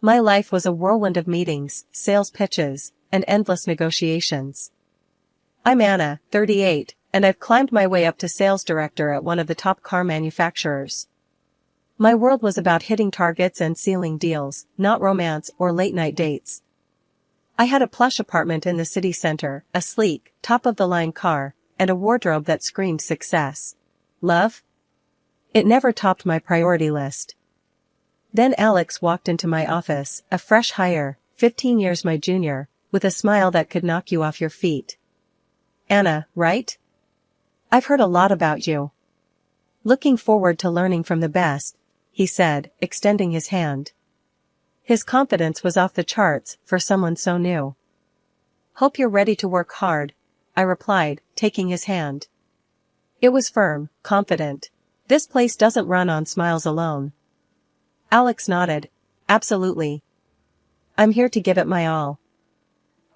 My life was a whirlwind of meetings, sales pitches, and endless negotiations. I'm Anna, 38, and I've climbed my way up to sales director at one of the top car manufacturers. My world was about hitting targets and sealing deals, not romance or late-night dates. I had a plush apartment in the city center, a sleek, top-of-the-line car, and a wardrobe that screamed success. Love? It never topped my priority list. Then Alex walked into my office, a fresh hire, 15 years my junior, with a smile that could knock you off your feet. Anna, right? I've heard a lot about you. Looking forward to learning from the best, he said, extending his hand. His confidence was off the charts for someone so new. Hope you're ready to work hard, I replied, taking his hand. It was firm, confident. This place doesn't run on smiles alone. Alex nodded. Absolutely. I'm here to give it my all.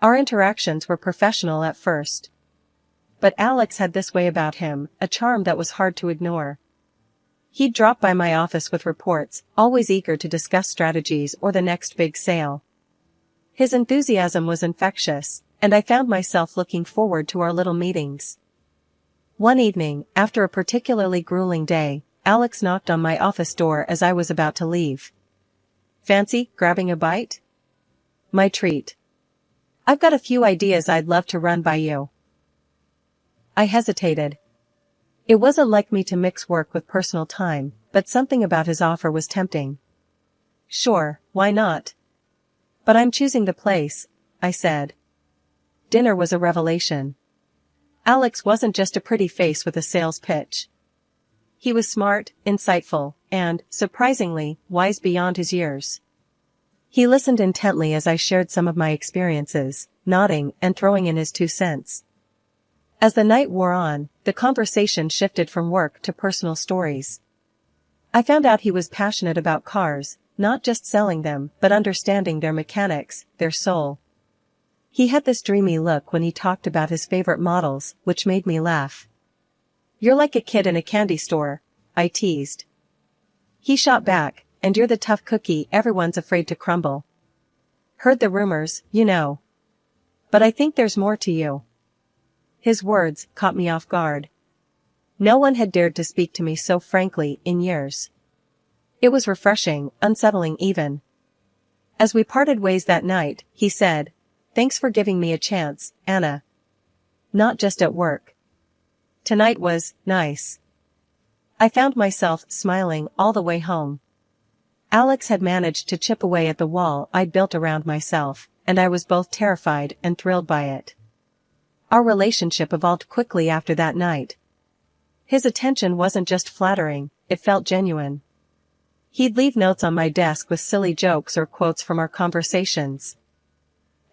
Our interactions were professional at first. But Alex had this way about him, a charm that was hard to ignore. He'd drop by my office with reports, always eager to discuss strategies or the next big sale. His enthusiasm was infectious, and I found myself looking forward to our little meetings. One evening, after a particularly grueling day, Alex knocked on my office door as I was about to leave. Fancy grabbing a bite? My treat. I've got a few ideas I'd love to run by you. I hesitated. It wasn't like me to mix work with personal time, but something about his offer was tempting. Sure, why not? But I'm choosing the place, I said. Dinner was a revelation. Alex wasn't just a pretty face with a sales pitch. He was smart, insightful, and, surprisingly, wise beyond his years. He listened intently as I shared some of my experiences, nodding and throwing in his 2 cents. As the night wore on, the conversation shifted from work to personal stories. I found out he was passionate about cars, not just selling them, but understanding their mechanics, their soul. He had this dreamy look when he talked about his favorite models, which made me laugh. You're like a kid in a candy store, I teased. He shot back, and you're the tough cookie everyone's afraid to crumble. Heard the rumors, you know. But I think there's more to you. His words caught me off guard. No one had dared to speak to me so frankly in years. It was refreshing, unsettling even. As we parted ways that night, he said, Thanks for giving me a chance, Anna. Not just at work. Tonight was nice. I found myself smiling all the way home. Alex had managed to chip away at the wall I'd built around myself, and I was both terrified and thrilled by it. Our relationship evolved quickly after that night. His attention wasn't just flattering, it felt genuine. He'd leave notes on my desk with silly jokes or quotes from our conversations.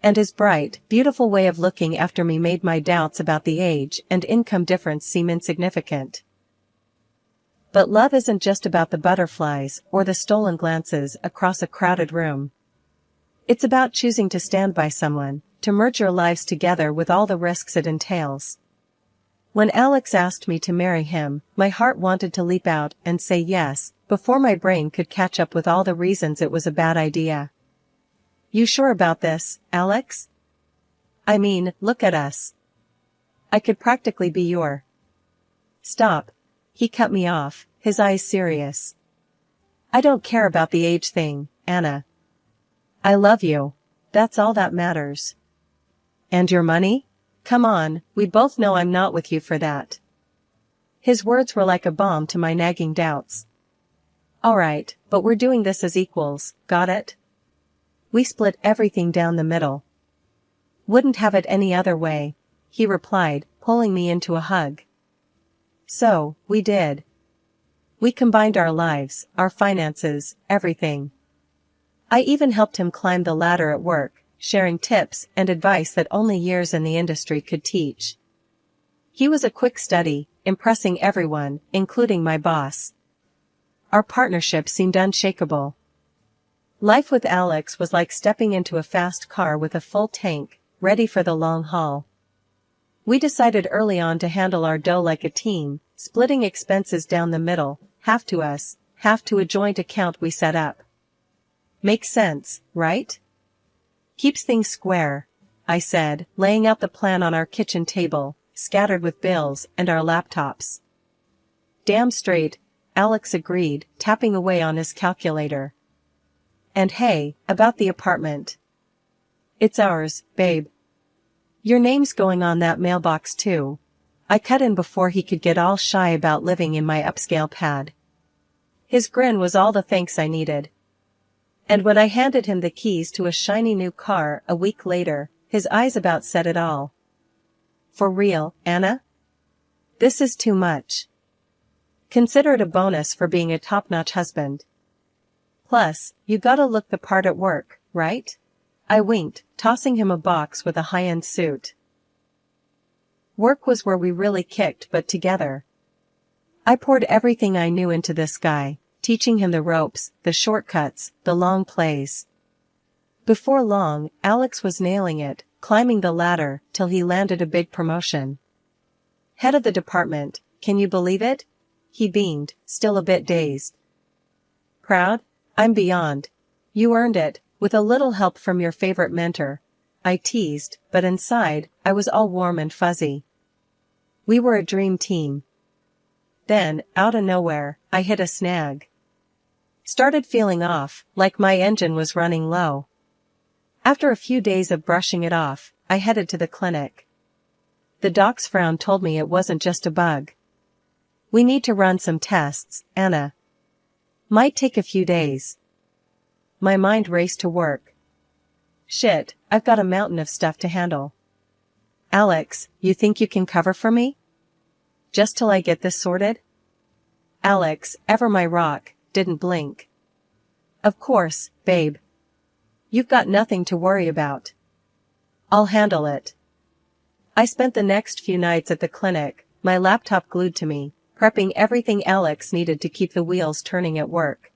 And his bright, beautiful way of looking after me made my doubts about the age and income difference seem insignificant. But love isn't just about the butterflies or the stolen glances across a crowded room. It's about choosing to stand by someone, to merge your lives together with all the risks it entails. When Alex asked me to marry him, my heart wanted to leap out and say yes, before my brain could catch up with all the reasons it was a bad idea. You sure about this, Alex? I mean, look at us. I could practically be your... Stop. He cut me off, his eyes serious. I don't care about the age thing, Anna. I love you. That's all that matters. And your money? Come on, we both know I'm not with you for that. His words were like a balm to my nagging doubts. All right, but we're doing this as equals, got it? We split everything down the middle. Wouldn't have it any other way, he replied, pulling me into a hug. So, we did. We combined our lives, our finances, everything. I even helped him climb the ladder at work, sharing tips and advice that only years in the industry could teach. He was a quick study, impressing everyone, including my boss. Our partnership seemed unshakable. Life with Alex was like stepping into a fast car with a full tank, ready for the long haul. We decided early on to handle our dough like a team, splitting expenses down the middle, half to us, half to a joint account we set up. Makes sense, right? Keeps things square, I said, laying out the plan on our kitchen table, scattered with bills and our laptops. Damn straight, Alex agreed, tapping away on his calculator. And hey, about the apartment. It's ours, babe. Your name's going on that mailbox too. I cut in before he could get all shy about living in my upscale pad. His grin was all the thanks I needed. And when I handed him the keys to a shiny new car a week later, his eyes about said it all. For real, Anna? This is too much. Consider it a bonus for being a top-notch husband. Plus, you gotta look the part at work, right? I winked, tossing him a box with a high-end suit. Work was where we really kicked butt together. I poured everything I knew into this guy, teaching him the ropes, the shortcuts, the long plays. Before long, Alex was nailing it, climbing the ladder, till he landed a big promotion. Head of the department, can you believe it? He beamed, still a bit dazed. Proud? I'm beyond. You earned it, with a little help from your favorite mentor, I teased, but inside, I was all warm and fuzzy. We were a dream team. Then, out of nowhere, I hit a snag. Started feeling off, like my engine was running low. After a few days of brushing it off, I headed to the clinic. The doc's frown told me it wasn't just a bug. We need to run some tests, Anna. Might take a few days. My mind raced to work. Shit, I've got a mountain of stuff to handle. Alex, you think you can cover for me? Just till I get this sorted? Alex, ever my rock, didn't blink. Of course, babe. You've got nothing to worry about. I'll handle it. I spent the next few nights at the clinic, my laptop glued to me, prepping everything Alex needed to keep the wheels turning at work.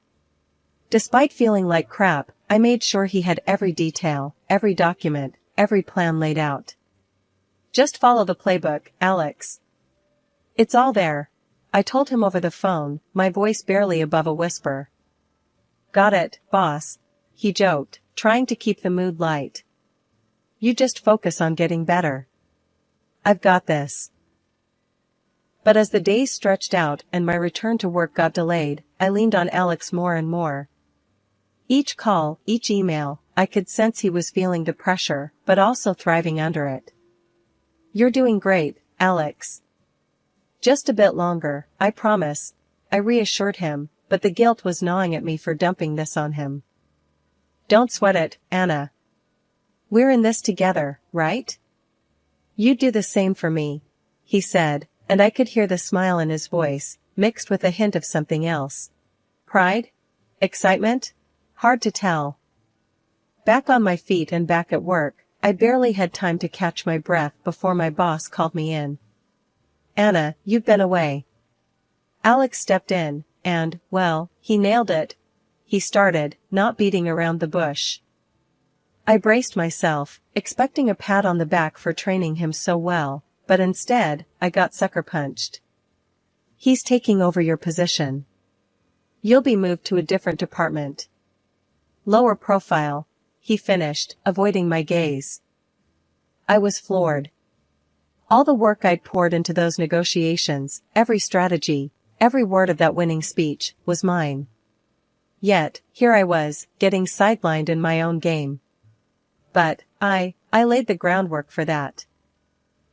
Despite feeling like crap, I made sure he had every detail, every document, every plan laid out. Just follow the playbook, Alex. It's all there, I told him over the phone, my voice barely above a whisper. Got it, boss, he joked, trying to keep the mood light. You just focus on getting better. I've got this. But as the days stretched out and my return to work got delayed, I leaned on Alex more and more. Each call, each email, I could sense he was feeling the pressure, but also thriving under it. You're doing great, Alex. Just a bit longer, I promise, I reassured him, but the guilt was gnawing at me for dumping this on him. Don't sweat it, Anna. We're in this together, right? You do the same for me, he said, and I could hear the smile in his voice, mixed with a hint of something else. Pride? Excitement? Hard to tell. Back on my feet and back at work, I barely had time to catch my breath before my boss called me in. Anna, you've been away. Alex stepped in, and, well, he nailed it. He started, not beating around the bush. I braced myself, expecting a pat on the back for training him so well, but instead, I got sucker punched. He's taking over your position. You'll be moved to a different department. Lower profile, he finished, avoiding my gaze. I was floored. All the work I'd poured into those negotiations, every strategy, every word of that winning speech, was mine. Yet, here I was, getting sidelined in my own game. But, I laid the groundwork for that.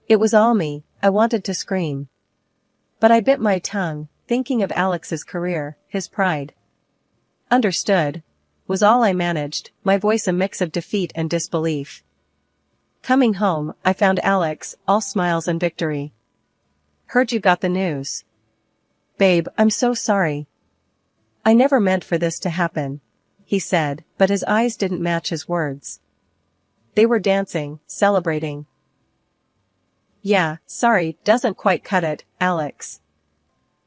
It was all me, I wanted to scream. But I bit my tongue, thinking of Alex's career, his pride. Understood, was all I managed, my voice a mix of defeat and disbelief. Coming home, I found Alex, all smiles and victory. Heard you got the news. Babe, I'm so sorry. I never meant for this to happen, he said, but his eyes didn't match his words. They were dancing, celebrating. Yeah, sorry, doesn't quite cut it, Alex.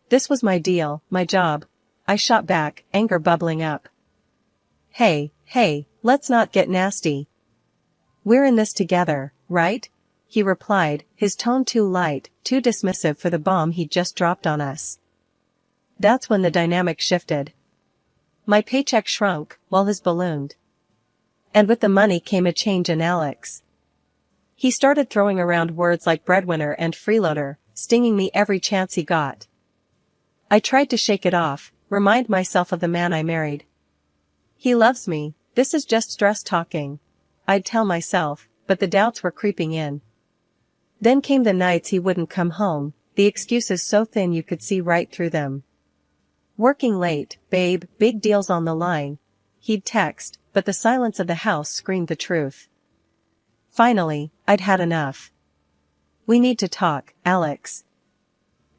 This was my deal, my job. I shot back, anger bubbling up. Hey, let's not get nasty. We're in this together, right? He replied, his tone too light, too dismissive for the bomb he'd just dropped on us. That's when the dynamic shifted. My paycheck shrunk, while his ballooned. And with the money came a change in Alex. He started throwing around words like breadwinner and freeloader, stinging me every chance he got. I tried to shake it off, remind myself of the man I married. He loves me, this is just stress talking, I'd tell myself, but the doubts were creeping in. Then came the nights he wouldn't come home, the excuses so thin you could see right through them. Working late, babe, big deals on the line. He'd text, but the silence of the house screamed the truth. Finally, I'd had enough. We need to talk, Alex.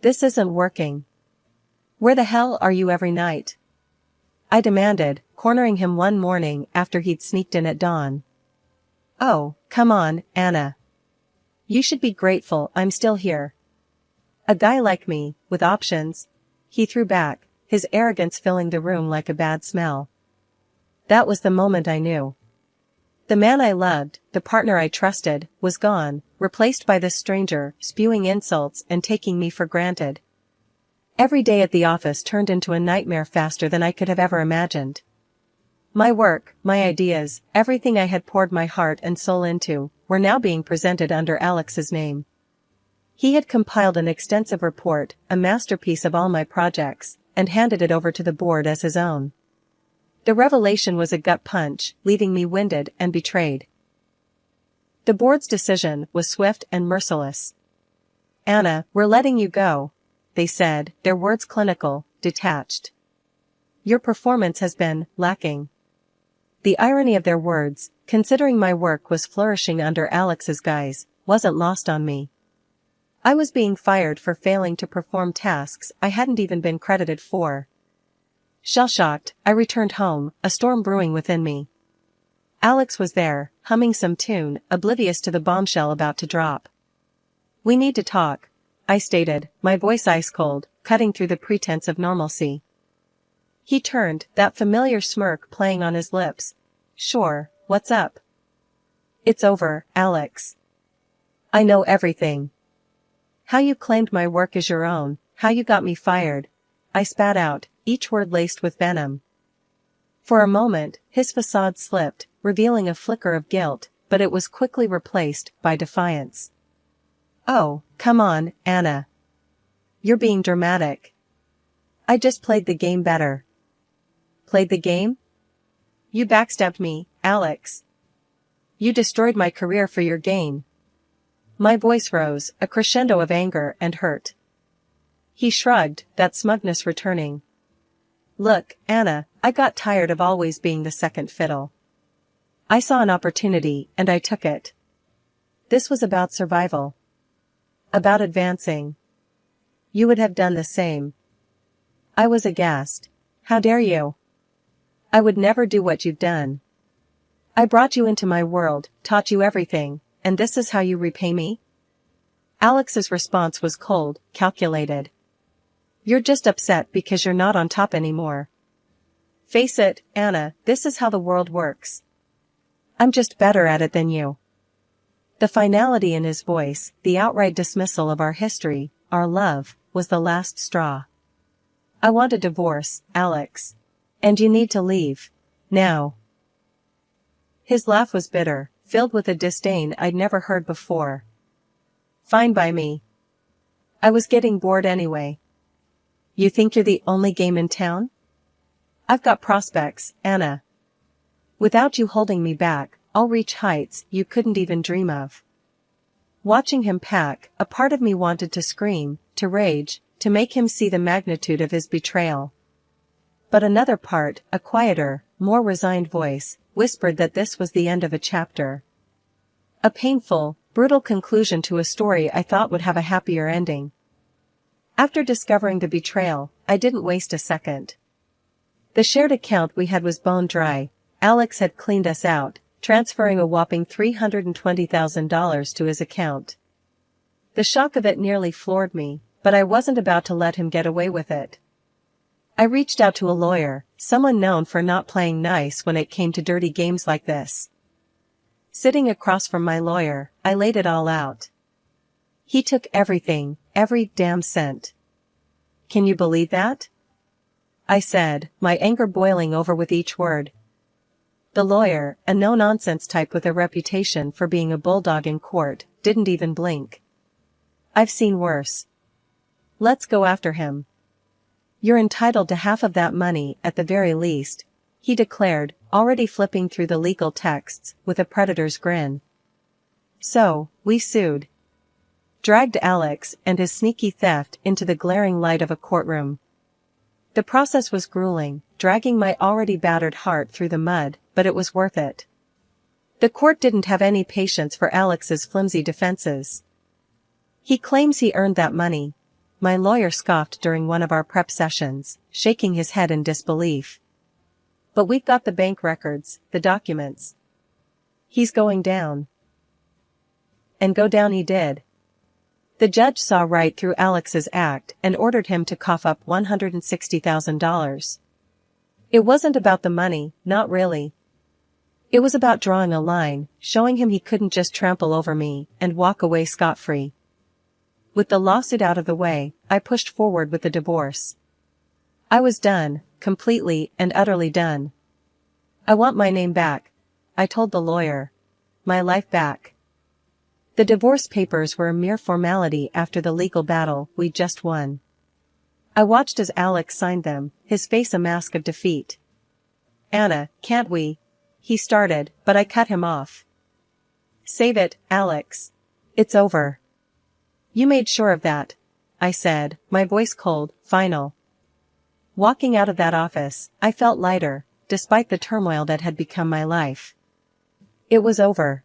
This isn't working. Where the hell are you every night? I demanded, cornering him one morning after he'd sneaked in at dawn. Oh, come on, Anna. You should be grateful I'm still here. A guy like me, with options? He threw back, his arrogance filling the room like a bad smell. That was the moment I knew. The man I loved, the partner I trusted, was gone, replaced by this stranger, spewing insults and taking me for granted. Every day at the office turned into a nightmare faster than I could have ever imagined. My work, my ideas, everything I had poured my heart and soul into, were now being presented under Alex's name. He had compiled an extensive report, a masterpiece of all my projects, and handed it over to the board as his own. The revelation was a gut punch, leaving me winded and betrayed. The board's decision was swift and merciless. Anna, we're letting you go, they said, their words clinical, detached. Your performance has been lacking. The irony of their words, considering my work was flourishing under Alex's guise, wasn't lost on me. I was being fired for failing to perform tasks I hadn't even been credited for. Shell-shocked, I returned home, a storm brewing within me. Alex was there, humming some tune, oblivious to the bombshell about to drop. We need to talk, I stated, my voice ice-cold, cutting through the pretense of normalcy. He turned, that familiar smirk playing on his lips. Sure, what's up? It's over, Alex. I know everything. How you claimed my work as your own, how you got me fired. I spat out, each word laced with venom. For a moment, his facade slipped, revealing a flicker of guilt, but it was quickly replaced by defiance. Oh, come on, Anna. You're being dramatic. I just played the game better. Played the game? You backstabbed me, Alex. You destroyed my career for your gain. My voice rose, a crescendo of anger and hurt. He shrugged, that smugness returning. Look, Anna, I got tired of always being the second fiddle. I saw an opportunity, and I took it. This was about survival. About advancing. You would have done the same. I was aghast. How dare you? I would never do what you've done. I brought you into my world, taught you everything, and this is how you repay me? Alex's response was cold, calculated. You're just upset because you're not on top anymore. Face it, Anna, this is how the world works. I'm just better at it than you. The finality in his voice, the outright dismissal of our history, our love, was the last straw. I want a divorce, Alex. And you need to leave. Now. His laugh was bitter, filled with a disdain I'd never heard before. Fine by me. I was getting bored anyway. You think you're the only game in town? I've got prospects, Anna. Without you holding me back, I'll reach heights you couldn't even dream of. Watching him pack, a part of me wanted to scream, to rage, to make him see the magnitude of his betrayal. But another part, a quieter, more resigned voice, whispered that this was the end of a chapter. A painful, brutal conclusion to a story I thought would have a happier ending. After discovering the betrayal, I didn't waste a second. The shared account we had was bone dry. Alex had cleaned us out, transferring a whopping $320,000 to his account. The shock of it nearly floored me, but I wasn't about to let him get away with it. I reached out to a lawyer, someone known for not playing nice when it came to dirty games like this. Sitting across from my lawyer, I laid it all out. He took everything, every damn cent. Can you believe that? I said, my anger boiling over with each word. The lawyer, a no-nonsense type with a reputation for being a bulldog in court, didn't even blink. I've seen worse. Let's go after him. You're entitled to half of that money at the very least, he declared, already flipping through the legal texts with a predator's grin. So, we sued. Dragged Alex and his sneaky theft into the glaring light of a courtroom. The process was grueling, dragging my already battered heart through the mud, but it was worth it. The court didn't have any patience for Alex's flimsy defenses. He claims he earned that money, my lawyer scoffed during one of our prep sessions, shaking his head in disbelief. But we've got the bank records, the documents. He's going down. And go down he did. The judge saw right through Alex's act and ordered him to cough up $160,000. It wasn't about the money, not really. It was about drawing a line, showing him he couldn't just trample over me and walk away scot-free. With the lawsuit out of the way, I pushed forward with the divorce. I was done, completely and utterly done. I want my name back, I told the lawyer. My life back. The divorce papers were a mere formality after the legal battle we just won. I watched as Alex signed them, his face a mask of defeat. Anna, can't we? He started, but I cut him off. Save it, Alex. It's over. You made sure of that, I said, my voice cold, final. Walking out of that office, I felt lighter, despite the turmoil that had become my life. It was over.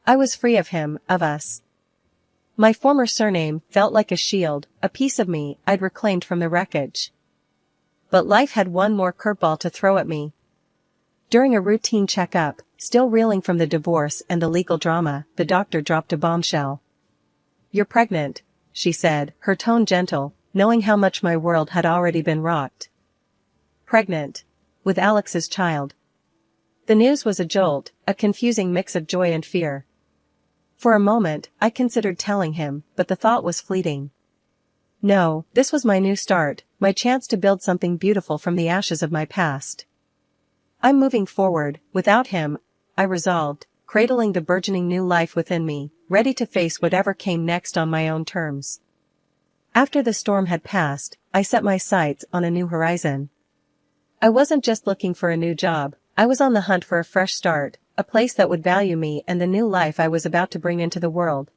I was free of him, of us. My former surname felt like a shield, a piece of me I'd reclaimed from the wreckage. But life had one more curveball to throw at me. During a routine checkup, still reeling from the divorce and the legal drama, the doctor dropped a bombshell. You're pregnant, she said, her tone gentle, knowing how much my world had already been rocked. Pregnant. With Alex's child. The news was a jolt, a confusing mix of joy and fear. For a moment, I considered telling him, but the thought was fleeting. No, this was my new start, my chance to build something beautiful from the ashes of my past. I'm moving forward, without him, I resolved, cradling the burgeoning new life within me, ready to face whatever came next on my own terms. After the storm had passed, I set my sights on a new horizon. I wasn't just looking for a new job, I was on the hunt for a fresh start, a place that would value me and the new life I was about to bring into the world.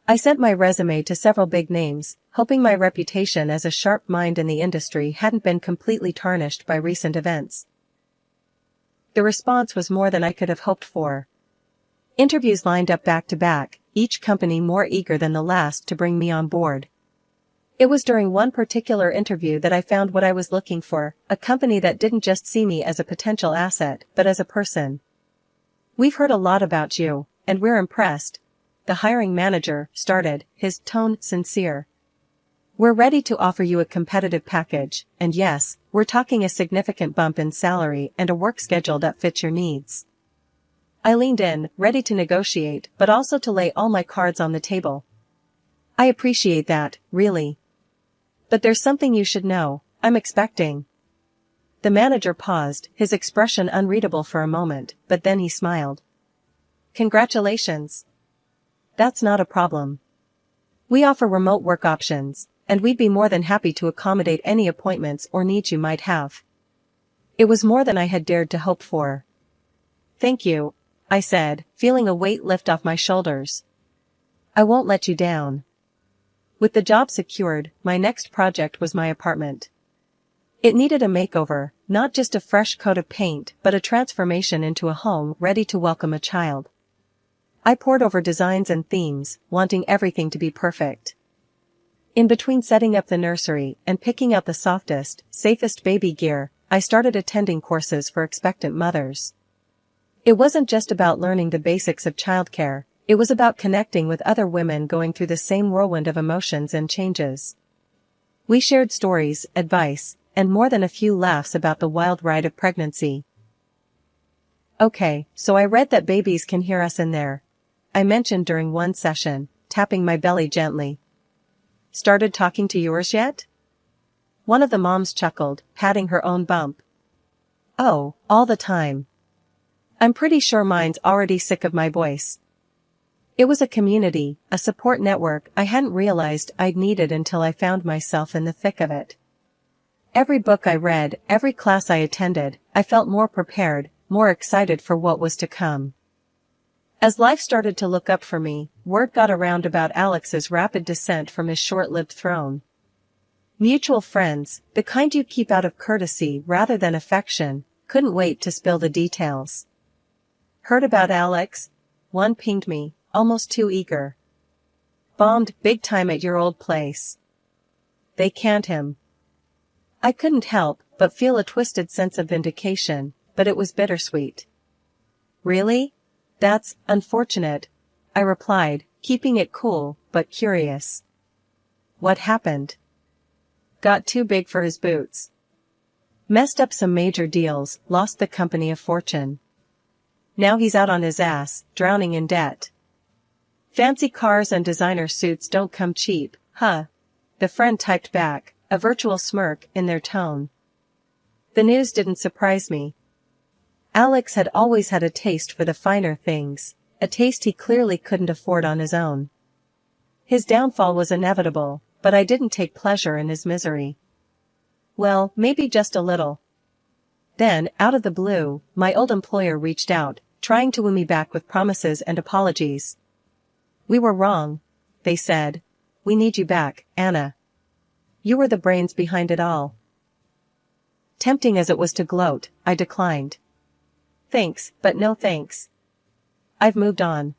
I sent my resume to several big names, hoping my reputation as a sharp mind in the industry hadn't been completely tarnished by recent events. The response was more than I could have hoped for. Interviews lined up back to back, each company more eager than the last to bring me on board. It was during one particular interview that I found what I was looking for, a company that didn't just see me as a potential asset, but as a person. We've heard a lot about you, and we're impressed. The hiring manager started, his tone sincere. We're ready to offer you a competitive package, and yes, we're talking a significant bump in salary and a work schedule that fits your needs. I leaned in, ready to negotiate, but also to lay all my cards on the table. I appreciate that, really. But there's something you should know, I'm expecting. The manager paused, his expression unreadable for a moment, but then he smiled. Congratulations. That's not a problem. We offer remote work options, and we'd be more than happy to accommodate any appointments or needs you might have. It was more than I had dared to hope for. Thank you, I said, feeling a weight lift off my shoulders. I won't let you down. With the job secured, my next project was my apartment. It needed a makeover, not just a fresh coat of paint, but a transformation into a home ready to welcome a child. I pored over designs and themes, wanting everything to be perfect. In between setting up the nursery and picking out the softest, safest baby gear, I started attending courses for expectant mothers. It wasn't just about learning the basics of childcare, it was about connecting with other women going through the same whirlwind of emotions and changes. We shared stories, advice, and more than a few laughs about the wild ride of pregnancy. Okay, so I read that babies can hear us in there, I mentioned during one session, tapping my belly gently. Started talking to yours yet? One of the moms chuckled, patting her own bump. Oh, all the time. I'm pretty sure mine's already sick of my voice. It was a community, a support network I hadn't realized I'd needed until I found myself in the thick of it. Every book I read, every class I attended, I felt more prepared, more excited for what was to come. As life started to look up for me, word got around about Alex's rapid descent from his short-lived throne. Mutual friends, the kind you keep out of courtesy rather than affection, couldn't wait to spill the details. Heard about Alex? One pinged me, almost too eager. Bombed big time at your old place. They canned him. I couldn't help but feel a twisted sense of vindication, but it was bittersweet. Really? That's unfortunate, I replied, keeping it cool, but curious. What happened? Got too big for his boots. Messed up some major deals, lost the company a fortune. Now he's out on his ass, drowning in debt. Fancy cars and designer suits don't come cheap, huh? The friend typed back, a virtual smirk in their tone. The news didn't surprise me. Alex had always had a taste for the finer things, a taste he clearly couldn't afford on his own. His downfall was inevitable, but I didn't take pleasure in his misery. Well, maybe just a little. Then, out of the blue, my old employer reached out, trying to woo me back with promises and apologies. We were wrong, they said. We need you back, Anna. You were the brains behind it all. Tempting as it was to gloat, I declined. Thanks, but no thanks. I've moved on.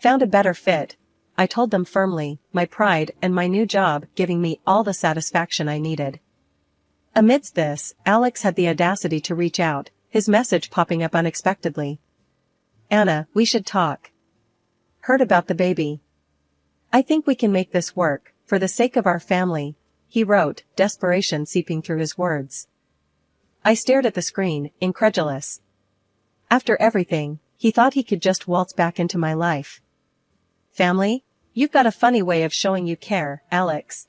Found a better fit, I told them firmly, my pride and my new job giving me all the satisfaction I needed. Amidst this, Alex had the audacity to reach out, his message popping up unexpectedly. Anna, we should talk. Heard about the baby. I think we can make this work, for the sake of our family, he wrote, desperation seeping through his words. I stared at the screen, incredulous. After everything, he thought he could just waltz back into my life. Family? You've got a funny way of showing you care, Alex.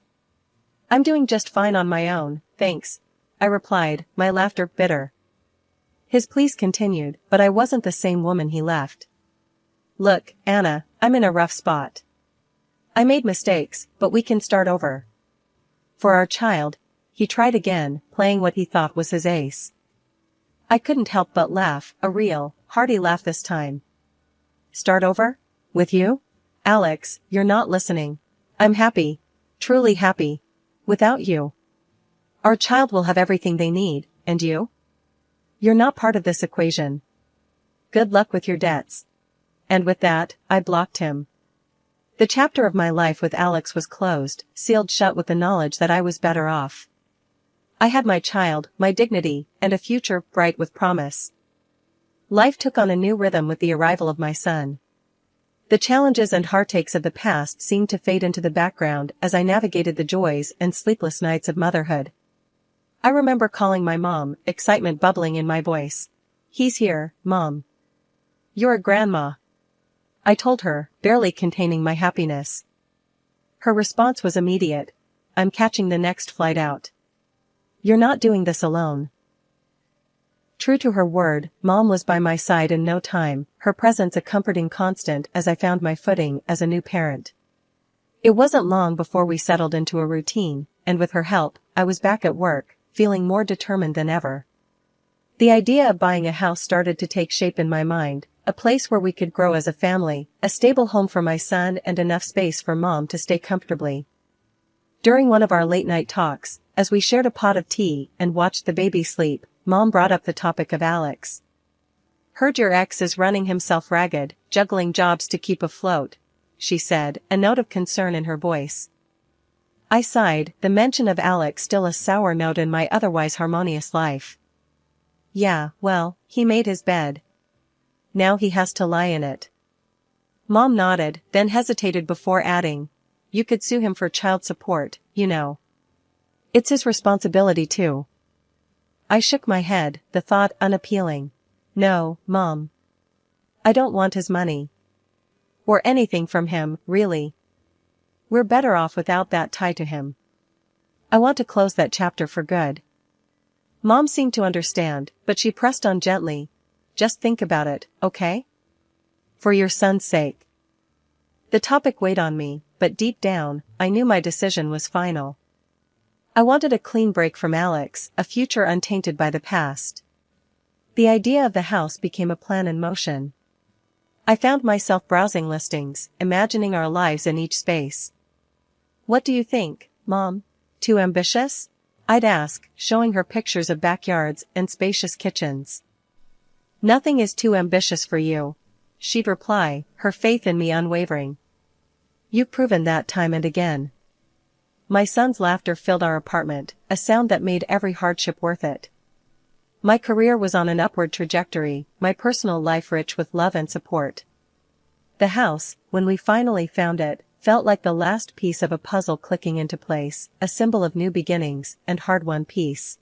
I'm doing just fine on my own, thanks, I replied, my laughter bitter. His pleas continued, but I wasn't the same woman he left. Look, Anna, I'm in a rough spot. I made mistakes, but we can start over. For our child, he tried again, playing what he thought was his ace. I couldn't help but laugh, a real, hearty laugh this time. Start over? With you? Alex, you're not listening. I'm happy. Truly happy. Without you. Our child will have everything they need, and you? You're not part of this equation. Good luck with your debts. And with that, I blocked him. The chapter of my life with Alex was closed, sealed shut with the knowledge that I was better off. I had my child, my dignity, and a future bright with promise. Life took on a new rhythm with the arrival of my son. The challenges and heartaches of the past seemed to fade into the background as I navigated the joys and sleepless nights of motherhood. I remember calling my mom, excitement bubbling in my voice. He's here, Mom. You're a grandma. I told her, barely containing my happiness. Her response was immediate. I'm catching the next flight out. You're not doing this alone. True to her word, Mom was by my side in no time, her presence a comforting constant as I found my footing as a new parent. It wasn't long before we settled into a routine, and with her help, I was back at work, feeling more determined than ever. The idea of buying a house started to take shape in my mind, a place where we could grow as a family, a stable home for my son and enough space for Mom to stay comfortably. During one of our late-night talks, as we shared a pot of tea and watched the baby sleep, Mom brought up the topic of Alex. Heard your ex is running himself ragged, juggling jobs to keep afloat, she said, a note of concern in her voice. I sighed, the mention of Alex still a sour note in my otherwise harmonious life. Yeah, well, he made his bed. Now he has to lie in it. Mom nodded, then hesitated before adding, you could sue him for child support, you know. It's his responsibility too. I shook my head, the thought unappealing. No, Mom. I don't want his money. Or anything from him, really. We're better off without that tie to him. I want to close that chapter for good. Mom seemed to understand, but she pressed on gently. Just think about it, okay? For your son's sake. The topic weighed on me, but deep down, I knew my decision was final. I wanted a clean break from Alex, a future untainted by the past. The idea of the house became a plan in motion. I found myself browsing listings, imagining our lives in each space. What do you think, Mom? Too ambitious? I'd ask, showing her pictures of backyards and spacious kitchens. Nothing is too ambitious for you, she'd reply, her faith in me unwavering. You've proven that time and again. My son's laughter filled our apartment, a sound that made every hardship worth it. My career was on an upward trajectory, my personal life rich with love and support. The house, when we finally found it, felt like the last piece of a puzzle clicking into place, a symbol of new beginnings and hard-won peace.